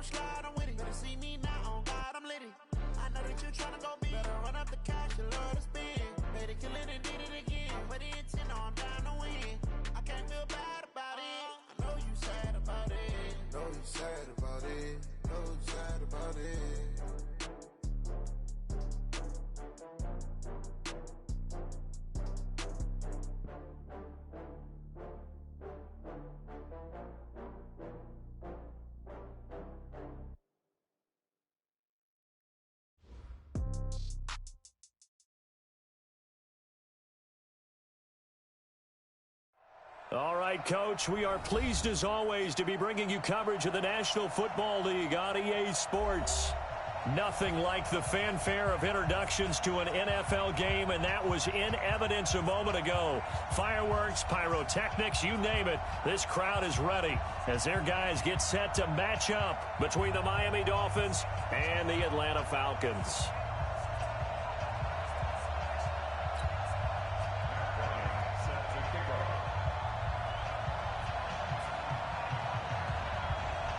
gon' slide, I'm with it. Better see me now, on God, I'm litty. I know that you tryna go big. Better run up the cash, you love to spend. Better kill it and did it again. Put it in 10, I'm down to win. I can't feel bad about it. I know you sad about it. Know you sad about it. Know you sad about it. All right, Coach, we are pleased as always to be bringing you coverage of the National Football League on EA Sports. Nothing like the fanfare of introductions to an NFL game, and that was in evidence a moment ago. Fireworks, pyrotechnics, you name it. This crowd is ready as their guys get set to match up between the Miami Dolphins and the Atlanta Falcons.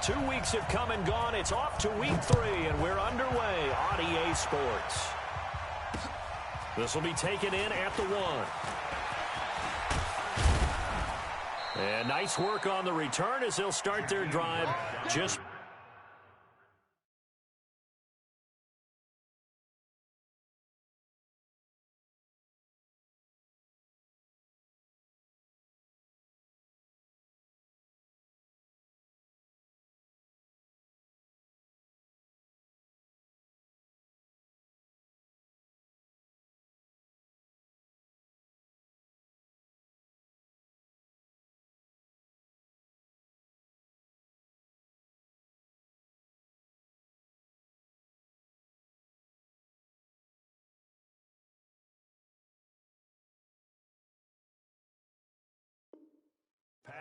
Two weeks have come and gone. It's off to week 3, and we're underway on EA Sports. This will be taken in at the 1. And nice work on the return as they'll start their drive just...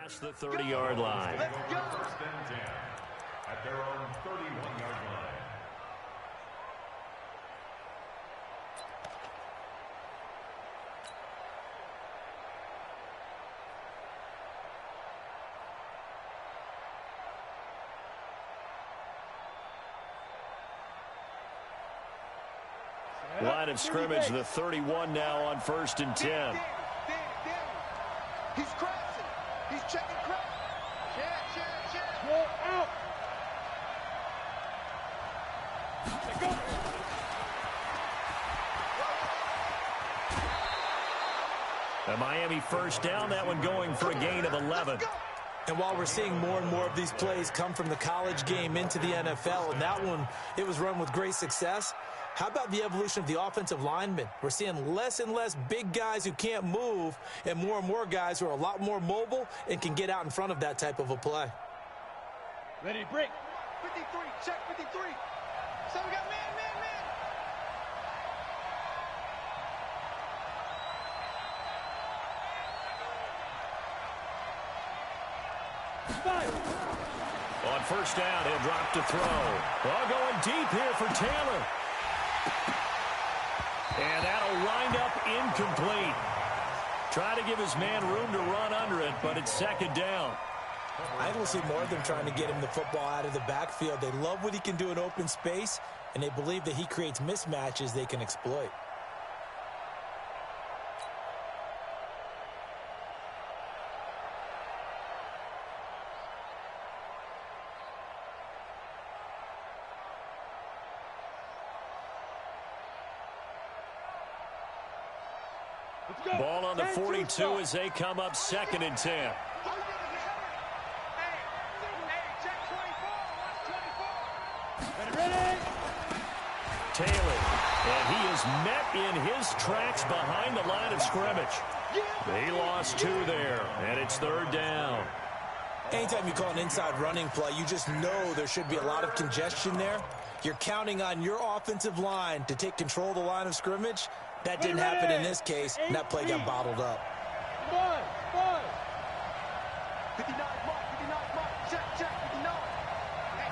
Past the 30-yard line. Let's go. First and 10 at their own 31-yard line. Line of scrimmage, the 31 now on 1st and 10. He's crashing. He's checking crack. Check. Out. Go. A Miami first down, that one going for a gain of 11. And while we're seeing more and more of these plays come from the college game into the NFL, and that one, it was run with great success, how about the evolution of the offensive linemen? We're seeing less and less big guys who can't move and more guys who are a lot more mobile and can get out in front of that type of a play. Ready to break. 53, check 53. So we got man. On first down, he'll drop to throw. Well, going deep here for Taylor. And that'll wind up incomplete. Try to give his man room to run under it, but it's second down. I don't see more of them trying to get him the football out of the backfield. They love what he can do in open space, and they believe that he creates mismatches they can exploit. Ball on the 42 as they come up 2nd and 10. Taylor, and he is met in his tracks behind the line of scrimmage. He lost 2 there, and it's 3rd down. Anytime you call an inside running play, you just know there should be a lot of congestion there. You're counting on your offensive line to take control of the line of scrimmage. That didn't happen in this case, and that play got bottled up. 59, mark, check, 59. Hey,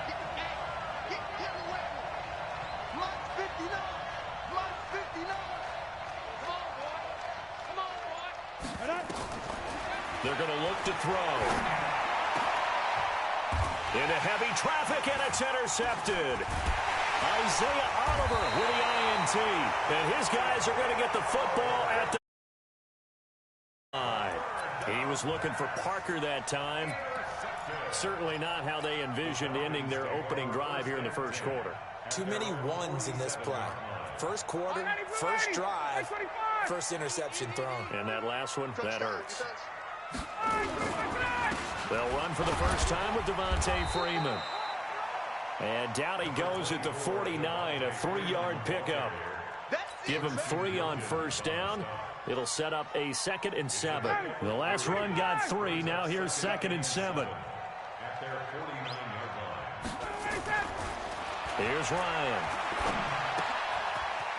get away. Mark 59. Come on, boy. Come on, boy. They're going to look to throw. Into heavy traffic, and it's intercepted. Isaiah Oliver with the INT. And his guys are going to get the football at the line. He was looking for Parker that time. Certainly not how they envisioned ending their opening drive here in the first quarter. Too many ones in this play. First quarter, first drive, first interception thrown. And that last one, that hurts. They'll run for the first time with Devontae Freeman. And down he goes at the 49, a 3-yard pickup. Give him 3 on first down. It'll set up a 2nd and 7. The last run got 3. Now here's 2nd and 7. Here's Ryan.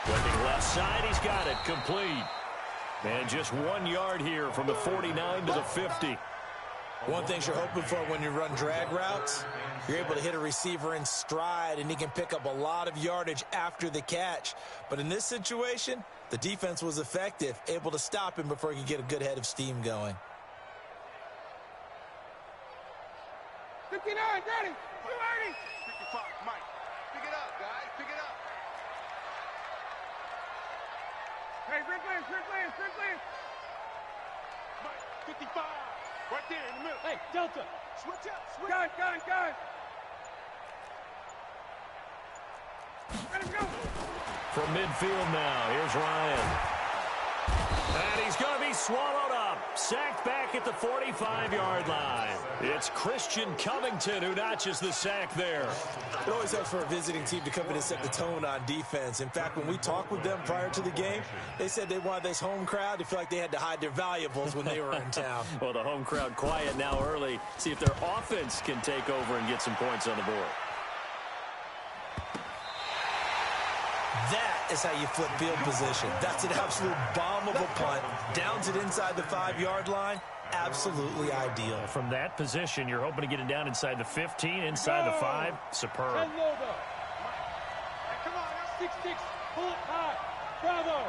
Looking left side, he's got it, complete. And just 1 yard here from the 49 to the 50. One thing you're hoping for when you run drag routes, you're able to hit a receiver in stride, and he can pick up a lot of yardage after the catch. But in this situation, the defense was effective, able to stop him before he could get a good head of steam going. 59, ready, 280. 55, Mike. Pick it up, guys. Pick it up. Hey, Rick Lance. Mike, 55. Right there in the middle. Hey, Delta. Switch up. Gun. Let him go. From midfield now, here's Ryan. And he's going to be swallowed up. Sacked back at the 45-yard line. It's Christian Covington who notches the sack there. It always helps for a visiting team to come in and set the tone on defense. In fact, when we talked with them prior to the game, they said they wanted this home crowd to feel like they had to hide their valuables when they were in town. Well, the home crowd quiet now early. See if their offense can take over and get some points on the board. That is how you flip field position. That's an absolute bomb of a punt. Downs it inside the 5-yard line. Absolutely ideal. From that position, you're hoping to get it down inside the 15, inside the 5. Superb. Hey, come on, 6-6, pull it high. Bravo.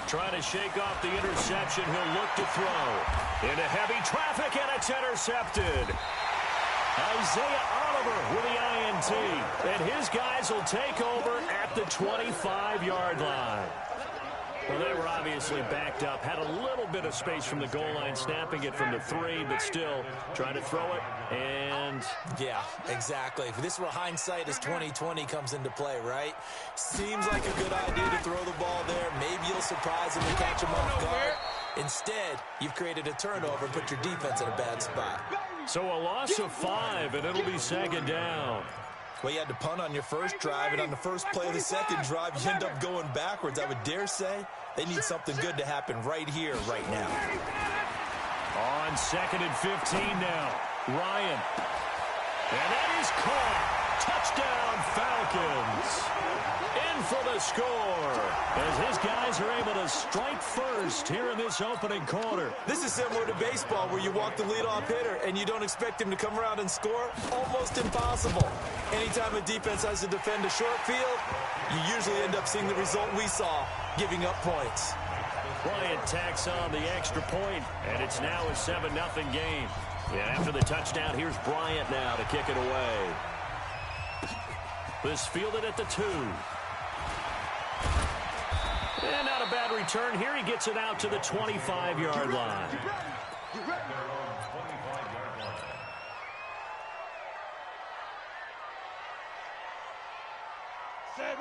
Trying to shake off the interception. He'll look to throw. Into heavy traffic, and it's intercepted. Isaiah Oliver with the INT. And his guys will take over at the 25-yard line. Well, they were obviously backed up. Had a little bit of space from the goal line, snapping it from the 3, but still trying to throw it. And yeah, exactly. This is where hindsight is 20/20 comes into play, right? Seems like a good idea to throw the ball there. Maybe you'll surprise him and catch him off guard. Instead, you've created a turnover and put your defense in a bad spot. So a loss of 5, and it'll be 2nd down. Well, you had to punt on your first drive, and on the first play of the second drive, you end up going backwards. I would dare say they need something good to happen right here, right now. On 2nd and 15 now, Ryan. And that is caught. Touchdown, Falcons. In for the score, as his guys are able to strike first here in this opening quarter. This is similar to baseball, where you walk the leadoff hitter and you don't expect him to come around and score. Almost impossible. Anytime a defense has to defend a short field, you usually end up seeing the result we saw, giving up points. Bryant tacks on the extra point, and it's now a 7-0 game. And after the touchdown, here's Bryant now to kick it away. This fielded at the 2. And not a bad return here. He gets it out to the 25-yard line.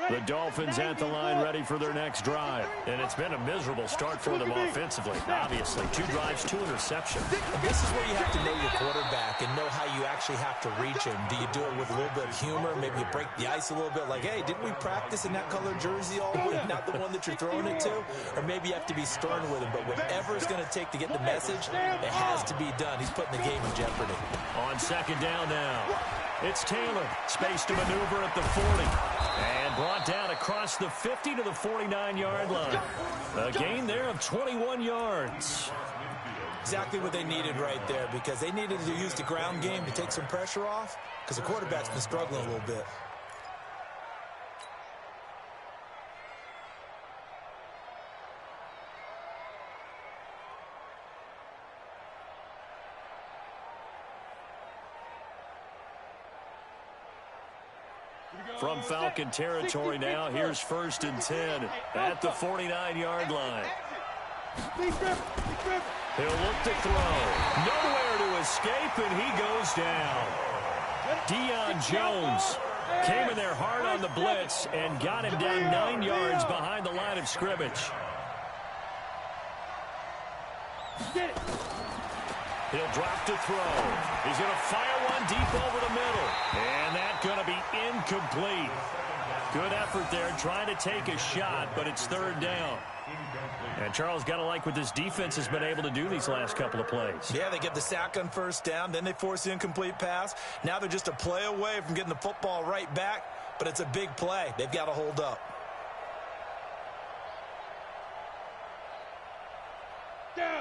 The Dolphins at the line, ready for their next drive. And it's been a miserable start for them offensively. Obviously, 2 drives, 2 interceptions. And this is where you have to know your quarterback and know how you actually have to reach him. Do you do it with a little bit of humor? Maybe you break the ice a little bit. Like, hey, didn't we practice in that colored jersey all week? Not the one that you're throwing it to? Or maybe you have to be stern with him. But whatever it's going to take to get the message, it has to be done. He's putting the game in jeopardy. On 2nd down now, it's Taylor. Space to maneuver at the 40. And brought down across the 50 to the 49-yard line. A gain there of 21 yards. Exactly what they needed right there, because they needed to use the ground game to take some pressure off, because the quarterback's been struggling a little bit. From Falcon territory now, here's 1st and 10 at the 49-yard line. He'll look to throw. Nowhere to escape, and he goes down. Deion Jones came in there hard on the blitz and got him down 9 yards behind the line of scrimmage. He'll drop to throw. He's going to fire one deep over the middle. And that's going to be incomplete. Good effort there trying to take a shot, but it's 3rd down. And Charles, got to like what this defense has been able to do these last couple of plays. Yeah, they get the sack on 1st down, then they force the incomplete pass. Now they're just a play away from getting the football right back, but it's a big play. They've got to hold up.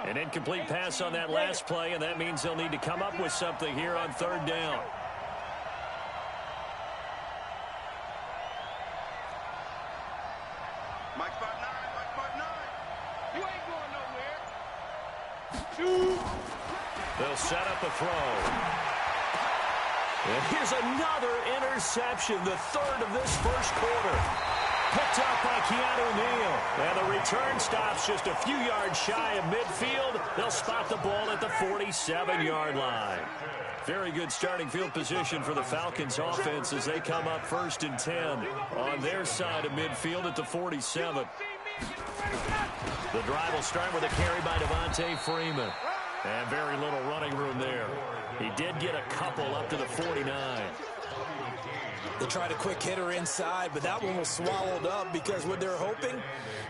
An incomplete pass on that last play, and that means they'll need to come up with something here on 3rd down. They'll set up a throw. And here's another interception, the 3rd of this 1st quarter. Picked up by Keanu Neal. And the return stops just a few yards shy of midfield. They'll spot the ball at the 47-yard line. Very good starting field position for the Falcons offense as they come up 1st and 10 on their side of midfield at the 47. The drive will start with a carry by Devontae Freeman. And very little running room there. He did get a couple up to the 49. They tried a quick hitter inside, but that one was swallowed up because what they're hoping,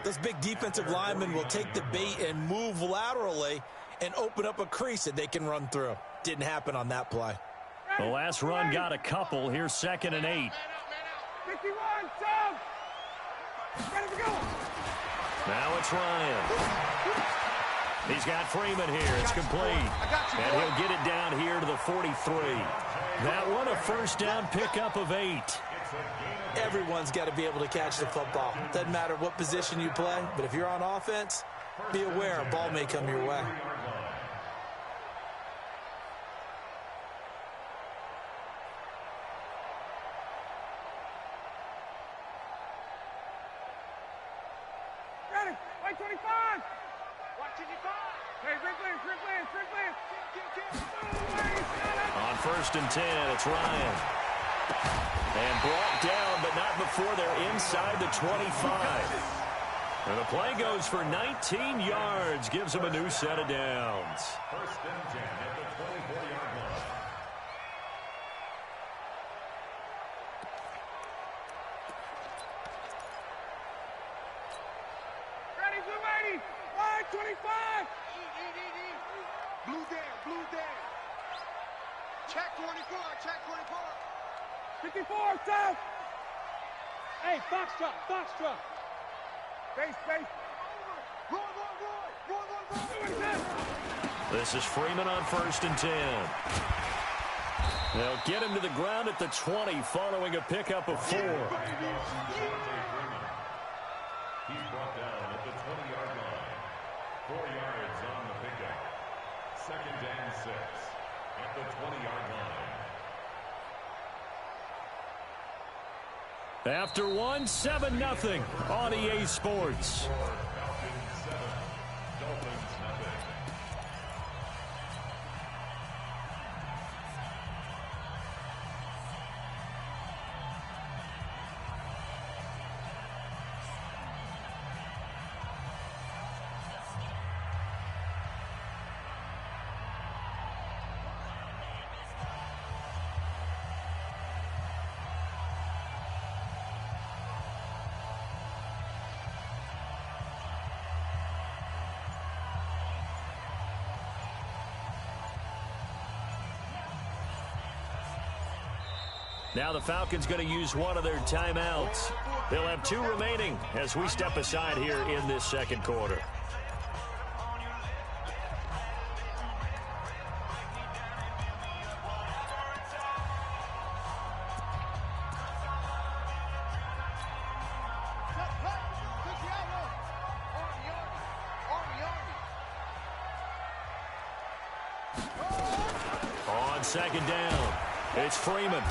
those big defensive linemen will take the bait and move laterally and open up a crease that they can run through. Didn't happen on that play. The last run got a couple. Here's 2nd and 8. 51, Tom! Ready to go! Now it's Ryan. He's got Freeman here. It's complete. And he'll get it down here to the 43. That one a 1st down pickup of 8. Everyone's got to be able to catch the football. Doesn't matter what position you play, but if you're on offense, be aware a ball may come your way. Ready, white 25! White 25! Hey, Strickland! On 1st and 10, it's Ryan. And brought down, but not before they're inside the 25. And the play goes for 19 yards, gives them a new set of downs. 1st and 10 at the 24-yard line. Ready, blue 80! White 25! Blue down. Check 24. 54, South! Hey, box truck. Base. Roy. This is Freeman on 1st and 10. They'll get him to the ground at the 20 following a pickup of 4. He's brought down at the 20-yard line. 4 yards on the pickup. 2nd and 6 at the 20-yard line. After one, 7-0 on EA Sports. Falcons 7, Dolphins nothing. Now the Falcons going to use one of their timeouts. They'll have 2 remaining as we step aside here in this 2nd quarter. On 2nd down, it's Freeman.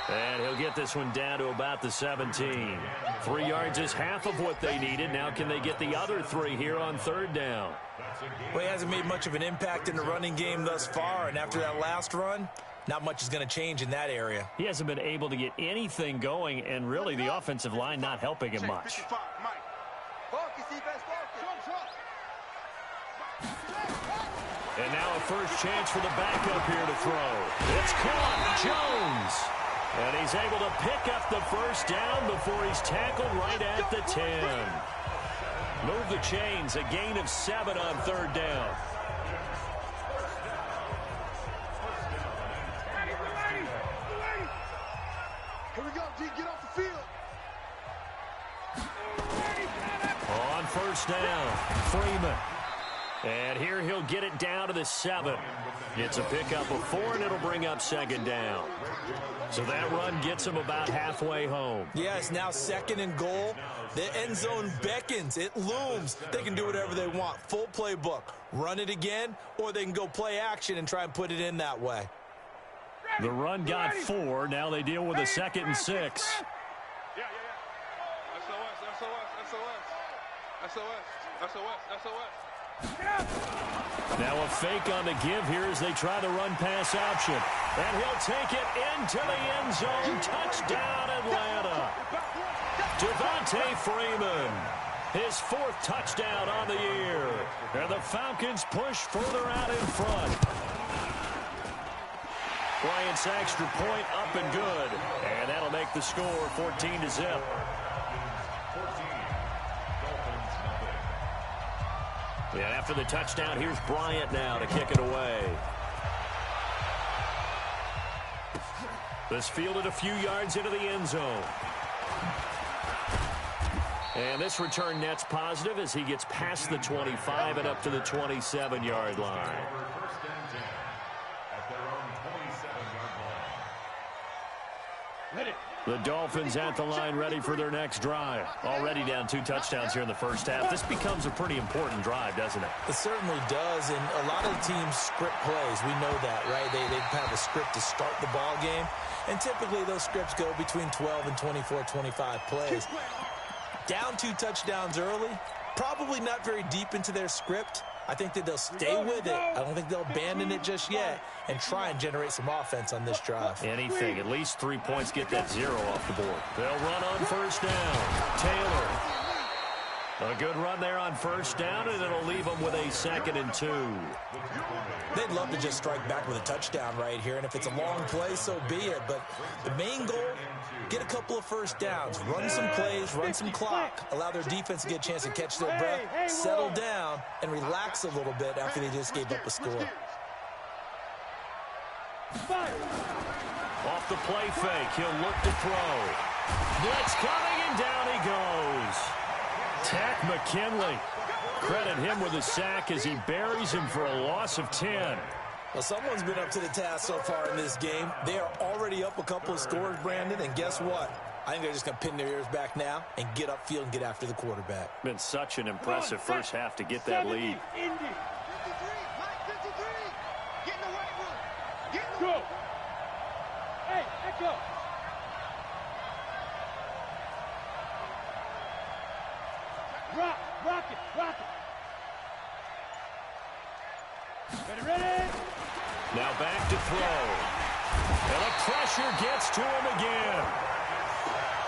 And he'll get this one down to about the 17. 3 yards is half of what they needed. Now can they get the other 3 here on 3rd down? Well, he hasn't made much of an impact in the running game thus far, and after that last run, not much is going to change in that area. He hasn't been able to get anything going, and really the offensive line not helping him much. And now a first chance for the backup here to throw. It's caught. Jones. And he's able to pick up the first down before he's tackled right at the 10. Move the chains. A gain of 7 on 3rd down. Here we go, D. Get off the field. On 1st down, Freeman. And here he'll get it down to the 7. It's a pickup of 4, and it'll bring up 2nd down. So that run gets him about halfway home. Yeah, it's now 2nd and goal. The end zone beckons. It looms. They can do whatever they want. Full playbook. Run it again, or they can go play action and try and put it in that way. The run got 4. Now they deal with a 2nd and 6. Yeah. SOS. Now a fake on the give here as they try the run-pass option. And he'll take it into the end zone. Touchdown, Atlanta. Devontae Freeman. His 4th touchdown on the year. And the Falcons push further out in front. Bryant's extra point up and good. And that'll make the score 14-0. And after the touchdown, here's Bryant now to kick it away. This fielded a few yards into the end zone. And this return net's positive as he gets past the 25 and up to the 27-yard line. The Dolphins at the line ready for their next drive. Already down 2 touchdowns here in the first half. This becomes a pretty important drive, doesn't it? It certainly does, and a lot of the teams script plays. We know that, right? They have a script to start the ball game, and typically those scripts go between 12 and 24, 25 plays. Down 2 touchdowns early, probably not very deep into their script. I think that they'll stay with it. I don't think they'll abandon it just yet and try and generate some offense on this drive. Anything. At least 3 points get that 0 off the board. They'll run on 1st down. Taylor. A good run there on 1st down, and it'll leave them with a 2nd and 2. They'd love to just strike back with a touchdown right here, and if it's a long play, so be it. But the main goal, get a couple of 1st downs, run some plays, run some clock, allow their defense to get a chance to catch their breath, settle down, and relax a little bit after they just gave up a score. Off the play fake, he'll look to throw. Blitz coming, and down he goes. Tack McKinley. Credit him with a sack as he buries him for a loss of 10. Well, someone's been up to the task so far in this game. They are already up a couple of scores, Brandon, and guess what? I think they're just going to pin their ears back now and get upfield and get after the quarterback. Been such an impressive first half to get that lead. Go. Hey, echo. Rock it. Ready? Now back to throw. And the pressure gets to him again.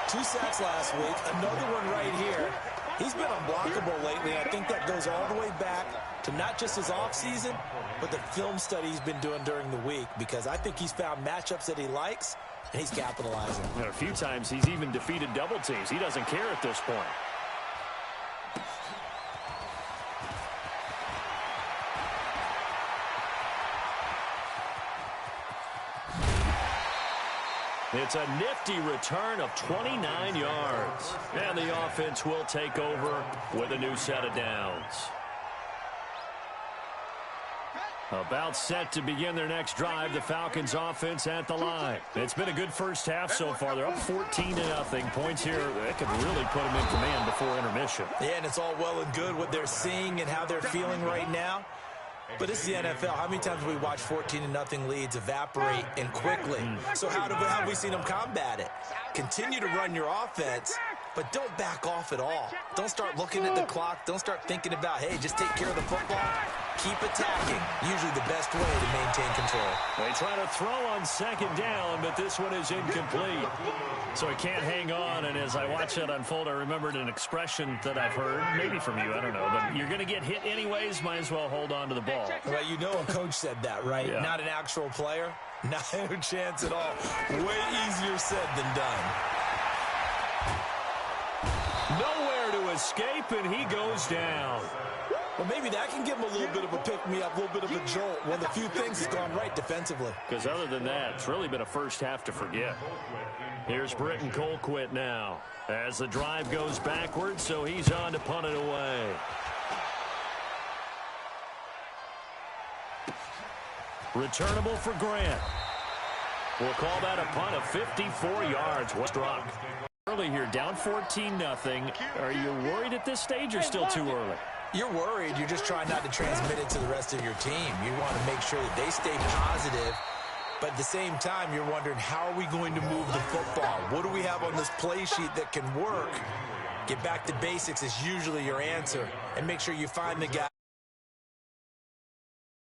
2 sacks last week, another one right here. He's been unblockable lately. I think that goes all the way back to not just his offseason, but the film study he's been doing during the week, because I think he's found matchups that he likes, and he's capitalizing. And a few times he's even defeated double teams. He doesn't care at this point. It's a nifty return of 29 yards. And the offense will take over with a new set of downs. About set to begin their next drive, the Falcons offense at the line. It's been a good first half so far. They're up 14-0. Points here that could really put them in command before intermission. Yeah, and it's all well and good what they're seeing and how they're feeling right now. But this is the NFL. How many times have we watched 14-0 leads evaporate and quickly? So how have we seen them combat it? Continue to run your offense, but don't back off at all. Don't start looking at the clock. Don't start thinking about, hey, just take care of the football. Keep attacking. Usually the best way to maintain control. They try to throw on second down, but this one is incomplete. So he can't hang on, and as I watch that unfold, I remembered an expression that I've heard, maybe from you, I don't know, but you're going to get hit anyways, might as well hold on to the ball. Well, you know a coach said that, right? Yeah. Not an actual player. No chance at all. Way easier said than done. Nowhere to escape, and he goes down. Well, maybe that can give him a little bit of a pick-me-up, a little bit of a jolt. One of the few things has gone right defensively. Because other than that, it's really been a first half to forget. Here's Britton Colquitt now as the drive goes backwards, so he's on to punt it away. Returnable for Grant. We'll call that a punt of 54 yards. What's struck? Early here, down 14-0. Are you worried at this stage or still too early? You're worried. You're just trying not to transmit it to the rest of your team. You want to make sure that they stay positive. But at the same time, you're wondering, how are we going to move the football? What do we have on this play sheet that can work? Get back to basics is usually your answer. And make sure you find the guy.